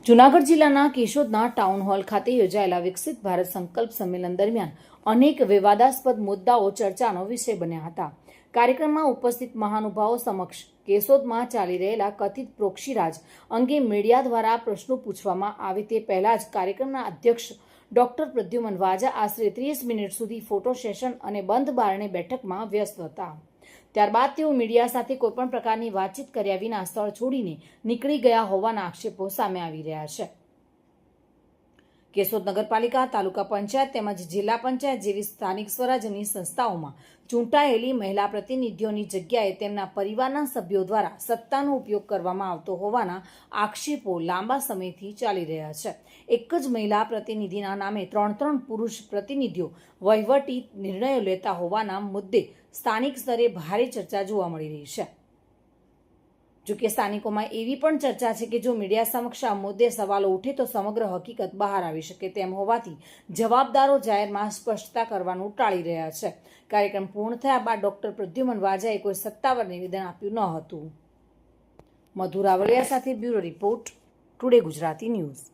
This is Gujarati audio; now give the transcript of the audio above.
જૂનાગઢ જિલ્લાના કેશોદના ટાઉન હોલ ખાતે યોજાયેલા વિકસિત ભારત સંકલ્પ સંમેલન દરમિયાન અનેક વિવાદાસ્પદ મુદ્દાઓ ચર્ચાનો વિષય બન્યા હતા. કાર્યક્રમમાં ઉપસ્થિત મહાનુભાવો સમક્ષ કેશોદમાં ચાલી રહેલા કથિત પ્રોક્ષીરાજ અંગે મીડિયા દ્વારા પ્રશ્નો પૂછવામાં આવે તે પહેલા જ કાર્યક્રમના અધ્યક્ષ ડોક્ટર પ્રદ્યુમન વાજા આશરે 30 મિનિટ સુધી ફોટો સેશન અને બંધ બારણે બેઠકમાં વ્યસ્ત હતા. ત્યારબાદ તેઓ મીડિયા સાથે કોઈપણ પ્રકારની વાતચીત કર્યા વિના સ્થળ છોડીને નીકળી ગયા હોવાના આક્ષેપો સામે આવી રહ્યા છે. કેશોદ નગરપાલિકા, તાલુકા પંચાયત તેમજ જિલ્લા પંચાયત જેવી સ્થાનિક સ્વરાજ્યની સંસ્થાઓમાં ચૂંટાયેલી મહિલા પ્રતિનિધિઓની જગ્યાએ તેમના પરિવારના સભ્યો દ્વારા સત્તાનો ઉપયોગ કરવામાં આવતો હોવાના આક્ષેપો લાંબા સમયથી ચાલી રહ્યા છે. એક જ મહિલા પ્રતિનિધિના નામે 3 પુરુષ પ્રતિનિધિઓ વહીવટી નિર્ણયો લેતા હોવાના મુદ્દે સ્થાનિક સ્તરે ભારે ચર્ચા જોવા મળી રહી છે. જોકે સ્થાનિકોમાં એવી પણ ચર્ચા છે કે જો મીડિયા સમક્ષ આ મુદ્દે સવાલો ઉઠે તો સમગ્ર હકીકત બહાર આવી શકે તેમ હોવાથી જવાબદારો જાહેરમાં સ્પષ્ટતા કરવાનું ટાળી રહ્યા છે. કાર્યક્રમ પૂર્ણ થયા બાદ ડોક્ટર પ્રદ્યુમન વાજાએ કોઈ સત્તાવાર નિવેદન આપ્યું ન હતું. મધુ રાવલિયા સાથે bureau report, today Gujarati news.